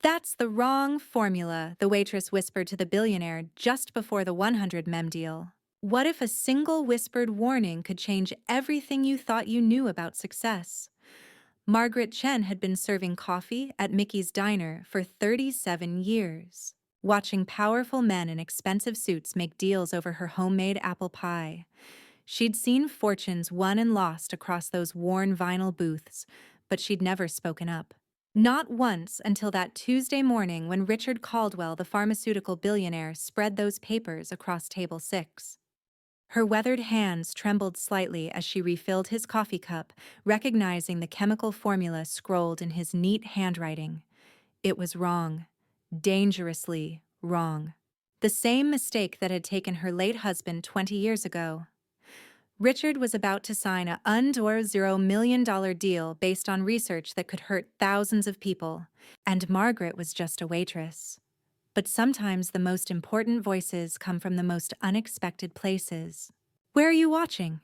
That's the wrong formula, the waitress whispered to the billionaire just before the 100 mem deal. What if a single whispered warning could change everything you thought you knew about success? Margaret Chen had been serving coffee at Mickey's Diner for 37 years, watching powerful men in expensive suits make deals over her homemade apple pie. She'd seen fortunes won and lost across those worn vinyl booths, but she'd never spoken up. Not once until that Tuesday morning when Richard Caldwell, the pharmaceutical billionaire, spread those papers across table 6. Her weathered hands trembled slightly as she refilled his coffee cup, recognizing the chemical formula scrolled in his neat handwriting. It was wrong. Dangerously wrong. The same mistake that had taken her late husband 20 years ago. Richard was about to sign a $100 million deal based on research that could hurt thousands of people, and Margaret was just a waitress. But sometimes the most important voices come from the most unexpected places. Where are you watching?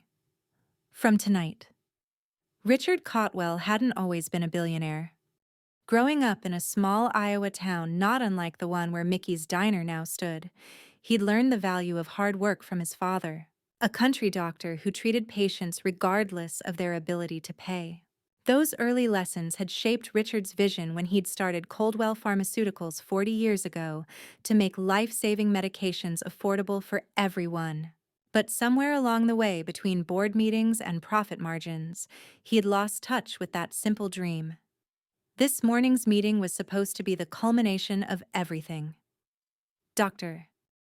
From tonight. Richard Cotwell hadn't always been a billionaire. Growing up in a small Iowa town not unlike the one where Mickey's Diner now stood, he'd learned the value of hard work from his father, a country doctor who treated patients regardless of their ability to pay. Those early lessons had shaped Richard's vision when he'd started Coldwell Pharmaceuticals 40 years ago to make life-saving medications affordable for everyone. But somewhere along the way between board meetings and profit margins, he had lost touch with that simple dream. This morning's meeting was supposed to be the culmination of everything. Dr.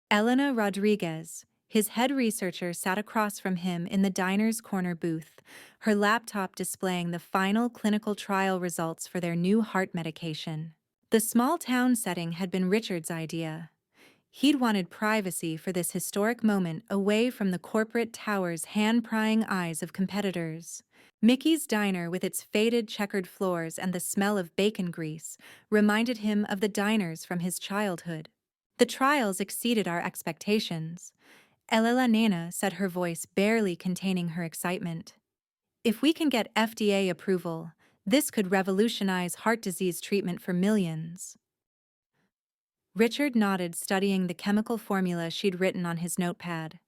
Elena Rodriguez, his head researcher, sat across from him in the diner's corner booth, her laptop displaying the final clinical trial results for their new heart medication. The small-town setting had been Richard's idea. He'd wanted privacy for this historic moment away from the corporate tower's hand-prying eyes of competitors. Mickey's Diner, with its faded checkered floors and the smell of bacon grease, reminded him of the diners from his childhood. The trials exceeded our expectations. Elela Nena said, her voice barely containing her excitement. If we can get FDA approval, this could revolutionize heart disease treatment for millions. Richard nodded, studying the chemical formula she'd written on his notepad.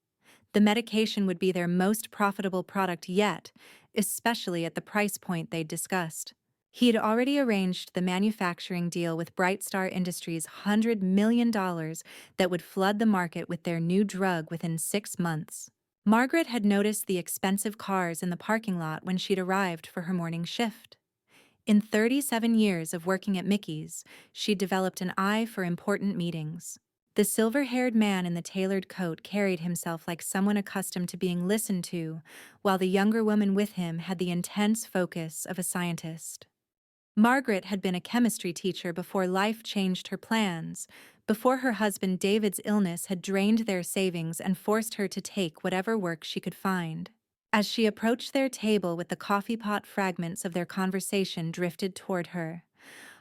The medication would be their most profitable product yet, especially at the price point they'd discussed. He had already arranged the manufacturing deal with Brightstar Industries' $100 million that would flood the market with their new drug within 6 months. Margaret had noticed the expensive cars in the parking lot when she'd arrived for her morning shift. In 37 years of working at Mickey's, she'd developed an eye for important meetings. The silver-haired man in the tailored coat carried himself like someone accustomed to being listened to, while the younger woman with him had the intense focus of a scientist. Margaret had been a chemistry teacher before life changed her plans, before her husband David's illness had drained their savings and forced her to take whatever work she could find. As she approached their table with the coffee pot, fragments of their conversation drifted toward her.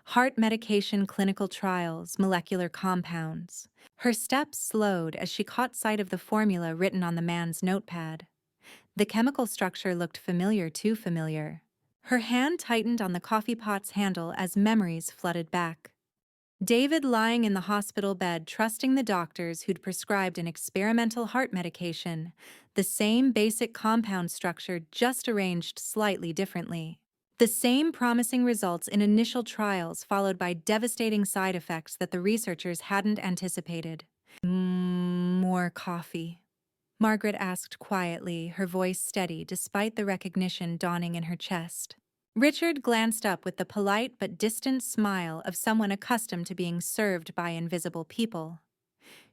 Heart medication, clinical trials, molecular compounds. Her steps slowed as she caught sight of the formula written on the man's notepad. The chemical structure looked familiar, too familiar. Her hand tightened on the coffee pot's handle as memories flooded back. David lying in the hospital bed, trusting the doctors who'd prescribed an experimental heart medication, the same basic compound structure, just arranged slightly differently. The same promising results in initial trials, followed by devastating side effects that the researchers hadn't anticipated. More coffee? Margaret asked quietly, her voice steady despite the recognition dawning in her chest. Richard glanced up with the polite but distant smile of someone accustomed to being served by invisible people.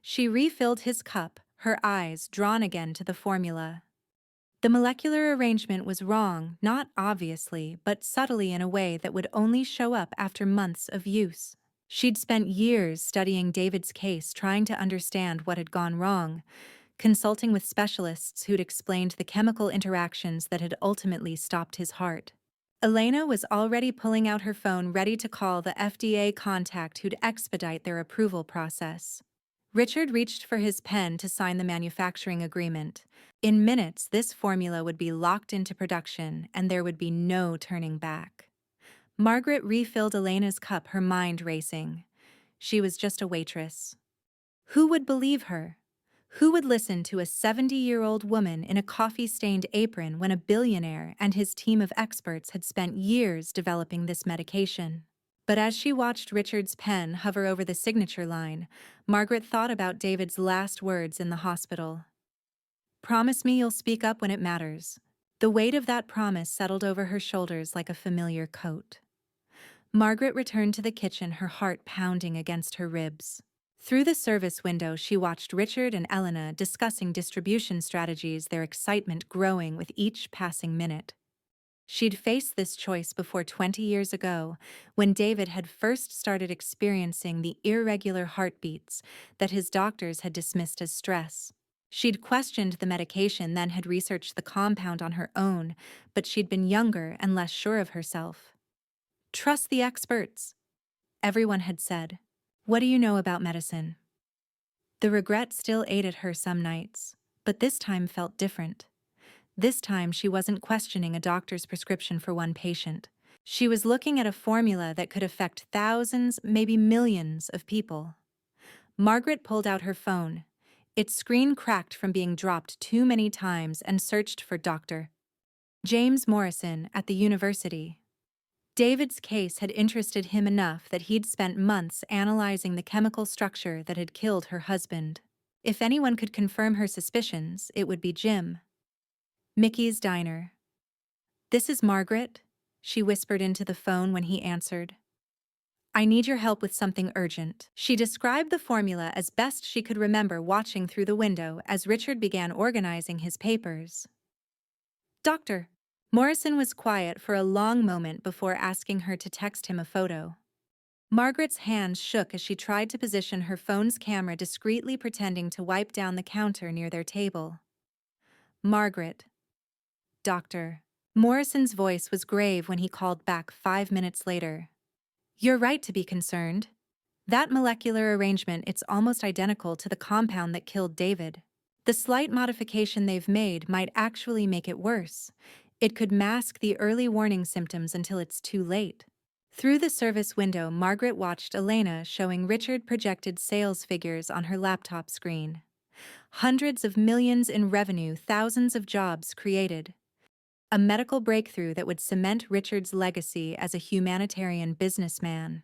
She refilled his cup, her eyes drawn again to the formula. The molecular arrangement was wrong, not obviously, but subtly, in a way that would only show up after months of use. She'd spent years studying David's case, trying to understand what had gone wrong, consulting with specialists who'd explained the chemical interactions that had ultimately stopped his heart. Elena was already pulling out her phone, ready to call the FDA contact who'd expedite their approval process. Richard reached for his pen to sign the manufacturing agreement. In minutes, this formula would be locked into production, and there would be no turning back. Margaret refilled Elena's cup, her mind racing. She was just a waitress. Who would believe her? Who would listen to a 70-year-old woman in a coffee-stained apron when a billionaire and his team of experts had spent years developing this medication? But as she watched Richard's pen hover over the signature line, Margaret thought about David's last words in the hospital. "Promise me you'll speak up when it matters." The weight of that promise settled over her shoulders like a familiar coat. Margaret returned to the kitchen, her heart pounding against her ribs. Through the service window, she watched Richard and Elena discussing distribution strategies, their excitement growing with each passing minute. She'd faced this choice before 20 years ago, when David had first started experiencing the irregular heartbeats that his doctors had dismissed as stress. She'd questioned the medication, then had researched the compound on her own, but she'd been younger and less sure of herself. "Trust the experts," everyone had said. "What do you know about medicine?" The regret still ate at her some nights, but this time felt different. This time she wasn't questioning a doctor's prescription for one patient. She was looking at a formula that could affect thousands, maybe millions of people. Margaret pulled out her phone. Its screen cracked from being dropped too many times and searched for Dr. James Morrison at the university. David's case had interested him enough that he'd spent months analyzing the chemical structure that had killed her husband. If anyone could confirm her suspicions, it would be Jim. Mickey's diner. "This is Margaret," she whispered into the phone when he answered. "I need your help with something urgent." She described the formula as best she could remember, watching through the window as Richard began organizing his papers. "Doctor." Morrison was quiet for a long moment before asking her to text him a photo. Margaret's hands shook as she tried to position her phone's camera discreetly, pretending to wipe down the counter near their table. "Margaret." "Doctor." Morrison's voice was grave when he called back 5 minutes later. "You're right to be concerned. That molecular arrangement, it's almost identical to the compound that killed David. The slight modification they've made might actually make it worse. It could mask the early warning symptoms until it's too late." Through the service window, Margaret watched Elena showing Richard projected sales figures on her laptop screen. Hundreds of millions in revenue, thousands of jobs created. A medical breakthrough that would cement Richard's legacy as a humanitarian businessman.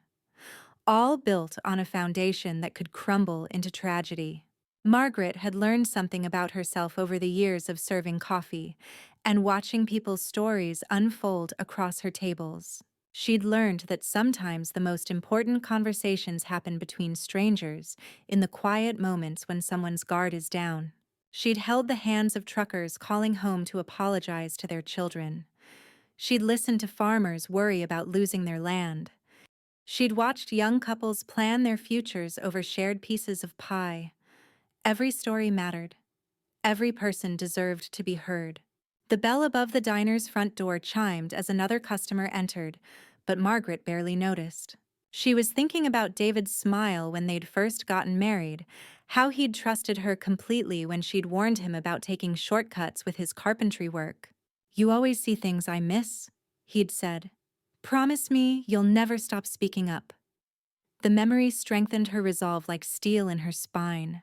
All built on a foundation that could crumble into tragedy. Margaret had learned something about herself over the years of serving coffee and watching people's stories unfold across her tables. She'd learned that sometimes the most important conversations happen between strangers, in the quiet moments when someone's guard is down. She'd held the hands of truckers calling home to apologize to their children. She'd listened to farmers worry about losing their land. She'd watched young couples plan their futures over shared pieces of pie. Every story mattered. Every person deserved to be heard. The bell above the diner's front door chimed as another customer entered, but Margaret barely noticed. She was thinking about David's smile when they'd first gotten married, how he'd trusted her completely when she'd warned him about taking shortcuts with his carpentry work. "You always see things I miss," he'd said. "Promise me you'll never stop speaking up." The memory strengthened her resolve like steel in her spine.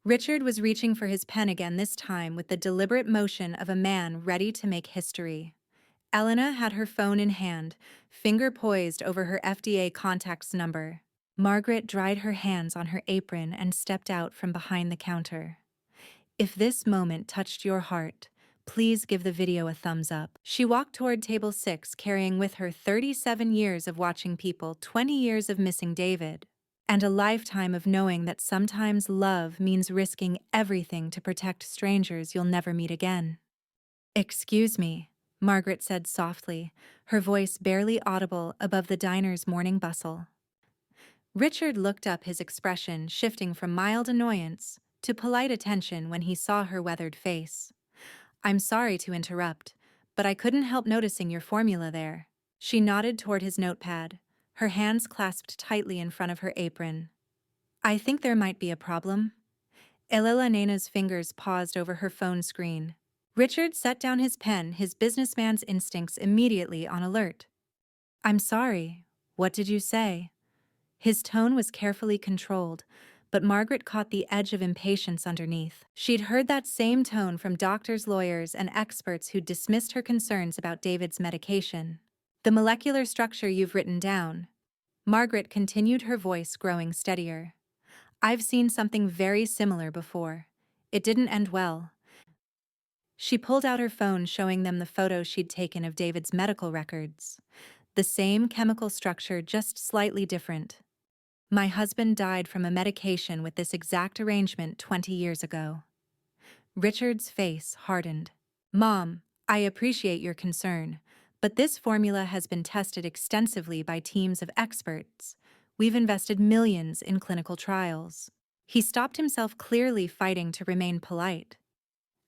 Richard was reaching for his pen again, this time with the deliberate motion of a man ready to make history. Elena had her phone in hand, finger poised over her FDA contacts number. Margaret dried her hands on her apron and stepped out from behind the counter. "If this moment touched your heart, please give the video a thumbs up." She walked toward table 6, carrying with her 37 years of watching people, 20 years of missing David, and a lifetime of knowing that sometimes love means risking everything to protect strangers you'll never meet again. "Excuse me," Margaret said softly, her voice barely audible above the diner's morning bustle. Richard looked up, his expression shifting from mild annoyance to polite attention when he saw her weathered face. "I'm sorry to interrupt, but I couldn't help noticing your formula there." She nodded toward his notepad, her hands clasped tightly in front of her apron. "I think there might be a problem." Elena's fingers paused over her phone screen. Richard set down his pen, his businessman's instincts immediately on alert. I'm sorry. What did you say? His tone was carefully controlled, but Margaret caught the edge of impatience underneath. She'd heard that same tone from doctors, lawyers, and experts who dismissed her concerns about David's medication. The molecular structure you've written down. Margaret continued, her voice growing steadier. I've seen something very similar before. It didn't end well. She pulled out her phone, showing them the photos she'd taken of David's medical records. The same chemical structure, just slightly different. My husband died from a medication with this exact arrangement 20 years ago. Richard's face hardened. Mom, I appreciate your concern, but this formula has been tested extensively by teams of experts. We've invested millions in clinical trials. He stopped himself, clearly fighting to remain polite.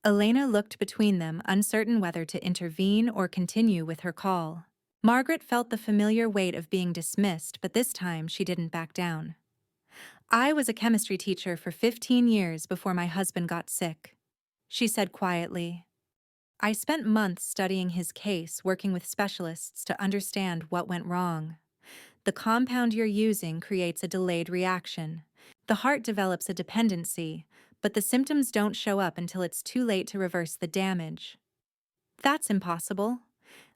Elena looked between them, uncertain whether to intervene or continue with her call. Margaret felt the familiar weight of being dismissed, but this time she didn't back down. I was a chemistry teacher for 15 years before my husband got sick, she said quietly. I spent months studying his case, working with specialists to understand what went wrong. The compound you're using creates a delayed reaction. The heart develops a dependency, but the symptoms don't show up until it's too late to reverse the damage. That's impossible.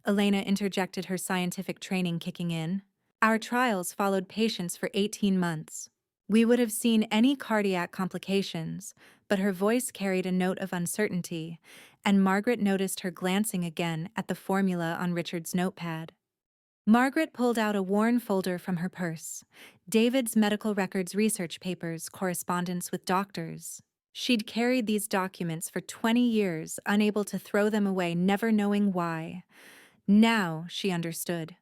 Elena interjected, her scientific training kicking in. Our trials followed patients for 18 months. We would have seen any cardiac complications, but her voice carried a note of uncertainty, and Margaret noticed her glancing again at the formula on Richard's notepad. Margaret pulled out a worn folder from her purse. David's medical records, research papers, correspondence with doctors. She'd carried these documents for 20 years, unable to throw them away, never knowing why. Now she understood.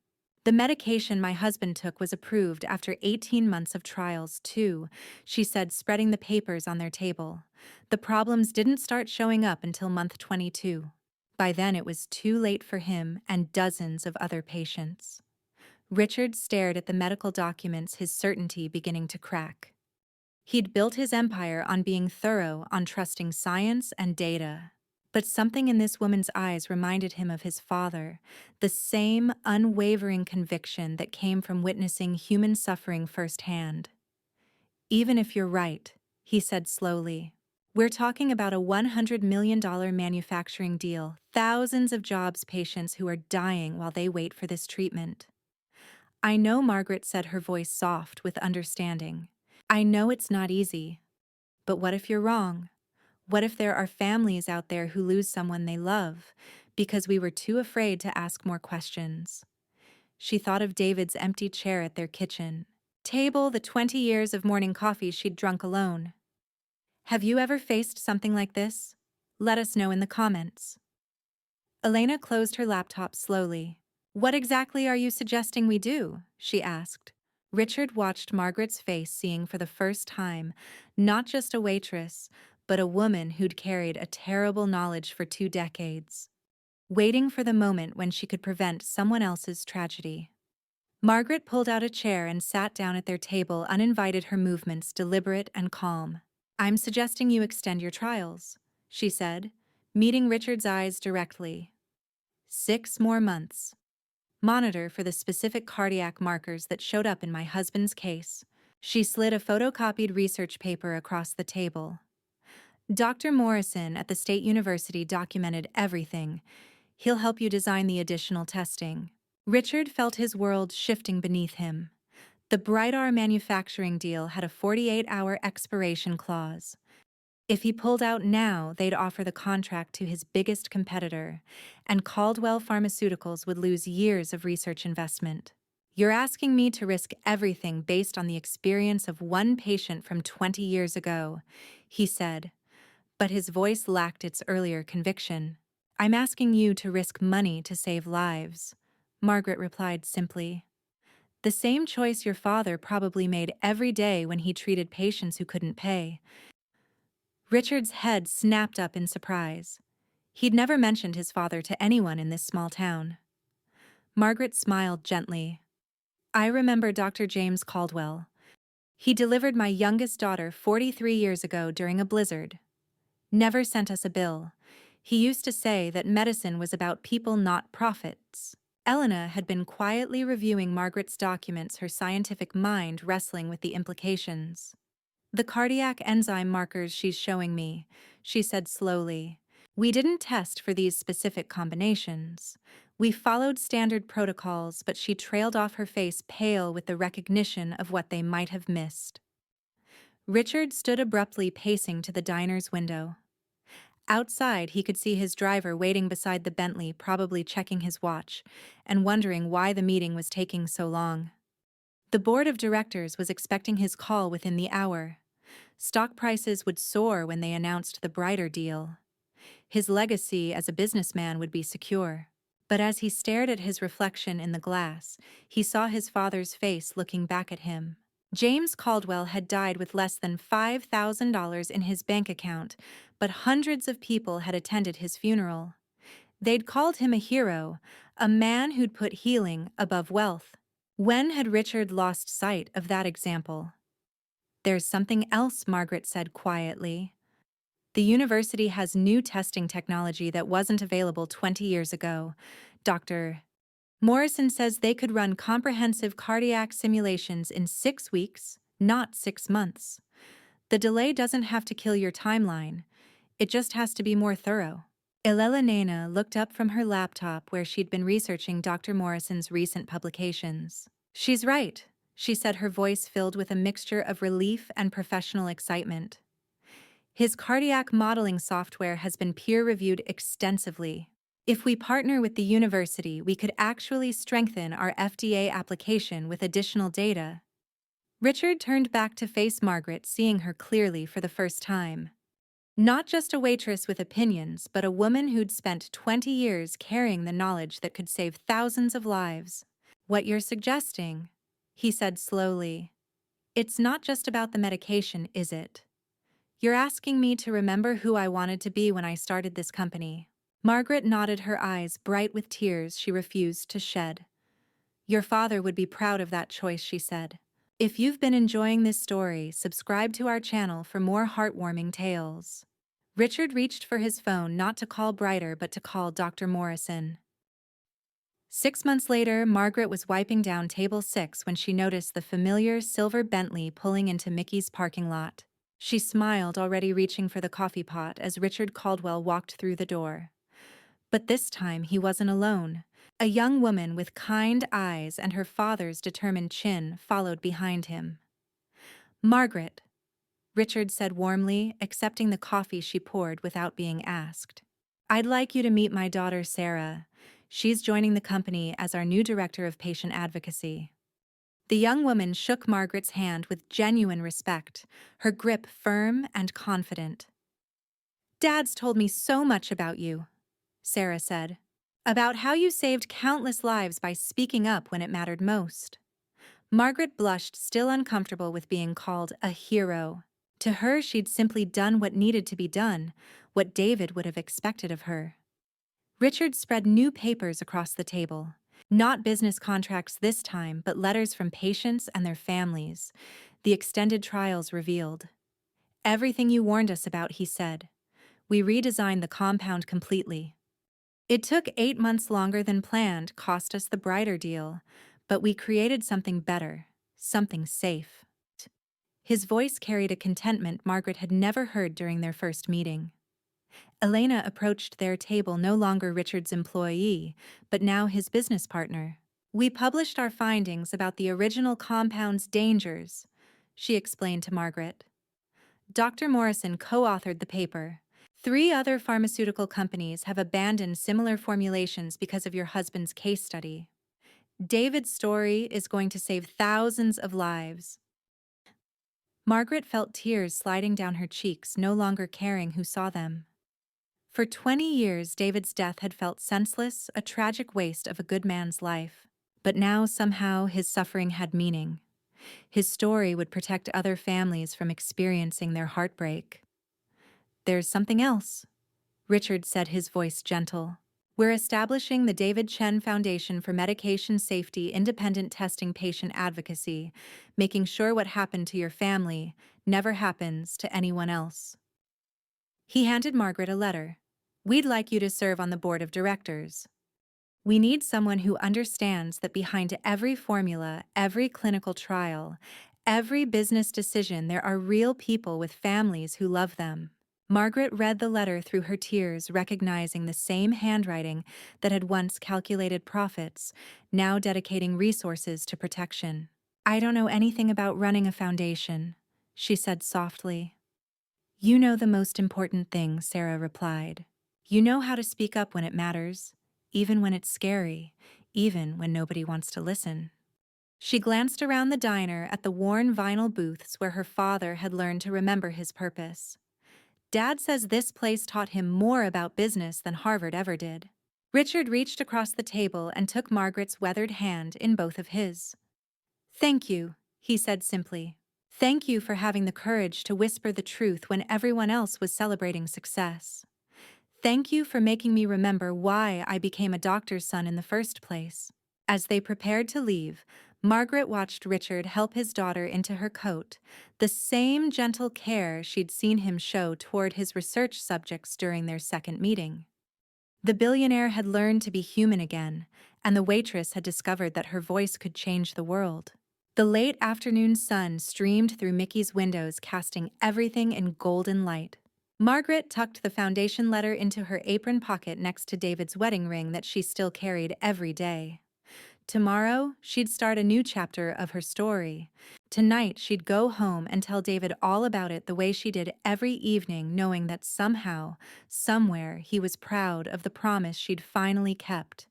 The medication my husband took was approved after 18 months of trials, too, she said, spreading the papers on their table. The problems didn't start showing up until month 22. By then it was too late for him and dozens of other patients. Richard stared at the medical documents, his certainty beginning to crack. He'd built his empire on being thorough, on trusting science and data. But something in this woman's eyes reminded him of his father, the same unwavering conviction that came from witnessing human suffering firsthand. Even if you're right, he said slowly, we're talking about a $100 million manufacturing deal, thousands of jobs, patients who are dying while they wait for this treatment. I know, Margaret said, her voice soft with understanding. I know it's not easy. But what if you're wrong? What if there are families out there who lose someone they love because we were too afraid to ask more questions? She thought of David's empty chair at their kitchen table, the 20 years of morning coffee she'd drunk alone. Have you ever faced something like this? Let us know in the comments. Elena closed her laptop slowly. What exactly are you suggesting we do? She asked. Richard watched Margaret's face, seeing for the first time not just a waitress, but a woman who'd carried a terrible knowledge for 2 decades, waiting for the moment when she could prevent someone else's tragedy. Margaret pulled out a chair and sat down at their table, uninvited, her movements deliberate and calm. I'm suggesting you extend your trials, she said, meeting Richard's eyes directly. 6 more months. Monitor for the specific cardiac markers that showed up in my husband's case. She slid a photocopied research paper across the table. Dr. Morrison at the State University documented everything. He'll help you design the additional testing. Richard felt his world shifting beneath him. The Brightar manufacturing deal had a 48-hour expiration clause. If he pulled out now, they'd offer the contract to his biggest competitor, and Caldwell Pharmaceuticals would lose years of research investment. You're asking me to risk everything based on the experience of one patient from 20 years ago, he said, but his voice lacked its earlier conviction. I'm asking you to risk money to save lives, Margaret replied simply. The same choice your father probably made every day when he treated patients who couldn't pay. Richard's head snapped up in surprise. He'd never mentioned his father to anyone in this small town. Margaret smiled gently. I remember Dr. James Caldwell. He delivered my youngest daughter 43 years ago during a blizzard. Never sent us a bill. He used to say that medicine was about people, not profits. Elena had been quietly reviewing Margaret's documents, her scientific mind wrestling with the implications. "The cardiac enzyme markers she's showing me," she said slowly. "We didn't test for these specific combinations. We followed standard protocols, but she trailed off, her face pale with the recognition of what they might have missed." Richard stood abruptly, pacing to the diner's window. Outside, he could see his driver waiting beside the Bentley, probably checking his watch and wondering why the meeting was taking so long. The board of directors was expecting his call within the hour. Stock prices would soar when they announced the brighter deal. His legacy as a businessman would be secure. But as he stared at his reflection in the glass, he saw his father's face looking back at him. James Caldwell had died with less than $5,000 in his bank account, but hundreds of people had attended his funeral. They'd called him a hero, a man who'd put healing above wealth. When had Richard lost sight of that example? "There's something else," Margaret said quietly. "The university has new testing technology that wasn't available 20 years ago. Dr. Morrison says they could run comprehensive cardiac simulations in 6 weeks, not 6 months. The delay doesn't have to kill your timeline. It just has to be more thorough." Elena looked up from her laptop where she'd been researching Dr. Morrison's recent publications. "She's right," she said, her voice filled with a mixture of relief and professional excitement. "His cardiac modeling software has been peer-reviewed extensively. If we partner with the university, we could actually strengthen our FDA application with additional data." Richard turned back to face Margaret, seeing her clearly for the first time. Not just a waitress with opinions, but a woman who'd spent 20 years carrying the knowledge that could save thousands of lives. "What you're suggesting," he said slowly, "it's not just about the medication, is it? You're asking me to remember who I wanted to be when I started this company." Margaret nodded, her eyes bright with tears she refused to shed. "Your father would be proud of that choice," she said. If you've been enjoying this story, subscribe to our channel for more heartwarming tales. Richard reached for his phone, not to call Brighter but to call Dr. Morrison. 6 months later, Margaret was wiping down table 6 when she noticed the familiar silver Bentley pulling into Mickey's parking lot. She smiled, already reaching for the coffee pot as Richard Caldwell walked through the door. But this time he wasn't alone. A young woman with kind eyes and her father's determined chin followed behind him. "Margaret," Richard said warmly, accepting the coffee she poured without being asked. "I'd like you to meet my daughter, Sarah. She's joining the company as our new director of patient advocacy." The young woman shook Margaret's hand with genuine respect, her grip firm and confident. "Dad's told me so much about you," Sarah said. "About how you saved countless lives by speaking up when it mattered most." Margaret blushed, still uncomfortable with being called a hero. To her, she'd simply done what needed to be done, what David would have expected of her. Richard spread new papers across the table. Not business contracts this time, but letters from patients and their families. The extended trials revealed. "Everything you warned us about," he said. "We redesigned the compound completely. It took 8 months longer than planned, cost us the brighter deal, but we created something better, something safe." His voice carried a contentment Margaret had never heard during their first meeting. Elena approached their table, no longer Richard's employee, but now his business partner. "We published our findings about the original compound's dangers," she explained to Margaret. "Dr. Morrison co-authored the paper. 3 other pharmaceutical companies have abandoned similar formulations because of your husband's case study. David's story is going to save thousands of lives." Margaret felt tears sliding down her cheeks, no longer caring who saw them. For 20 years, David's death had felt senseless, a tragic waste of a good man's life. But now, somehow, his suffering had meaning. His story would protect other families from experiencing their heartbreak. "There's something else," Richard said, his voice gentle. "We're establishing the David Chen Foundation for Medication Safety Independent Testing Patient Advocacy, making sure what happened to your family never happens to anyone else." He handed Margaret a letter. "We'd like you to serve on the board of directors." We need someone who understands that behind every formula, every clinical trial, every business decision, there are real people with families who love them. Margaret read the letter through her tears, recognizing the same handwriting that had once calculated profits, now dedicating resources to protection. "I don't know anything about running a foundation," she said softly. "You know the most important thing," Sarah replied. "You know how to speak up when it matters, even when it's scary, even when nobody wants to listen." She glanced around the diner at the worn vinyl booths where her father had learned to remember his purpose. "Dad says this place taught him more about business than Harvard ever did." Richard reached across the table and took Margaret's weathered hand in both of his. "Thank you," he said simply. "Thank you for having the courage to whisper the truth when everyone else was celebrating success. Thank you for making me remember why I became a doctor's son in the first place." As they prepared to leave, Margaret watched Richard help his daughter into her coat, the same gentle care she'd seen him show toward his research subjects during their second meeting. The billionaire had learned to be human again, and the waitress had discovered that her voice could change the world. The late afternoon sun streamed through Mickey's windows, casting everything in golden light. Margaret tucked the foundation letter into her apron pocket next to David's wedding ring that she still carried every day. Tomorrow, she'd start a new chapter of her story. Tonight, she'd go home and tell David all about it the way she did every evening, knowing that somehow, somewhere, he was proud of the promise she'd finally kept.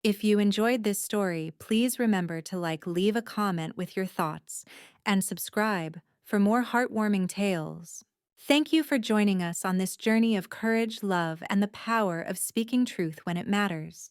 If you enjoyed this story, please remember to leave a comment with your thoughts, and subscribe for more heartwarming tales. Thank you for joining us on this journey of courage, love, and the power of speaking truth when it matters.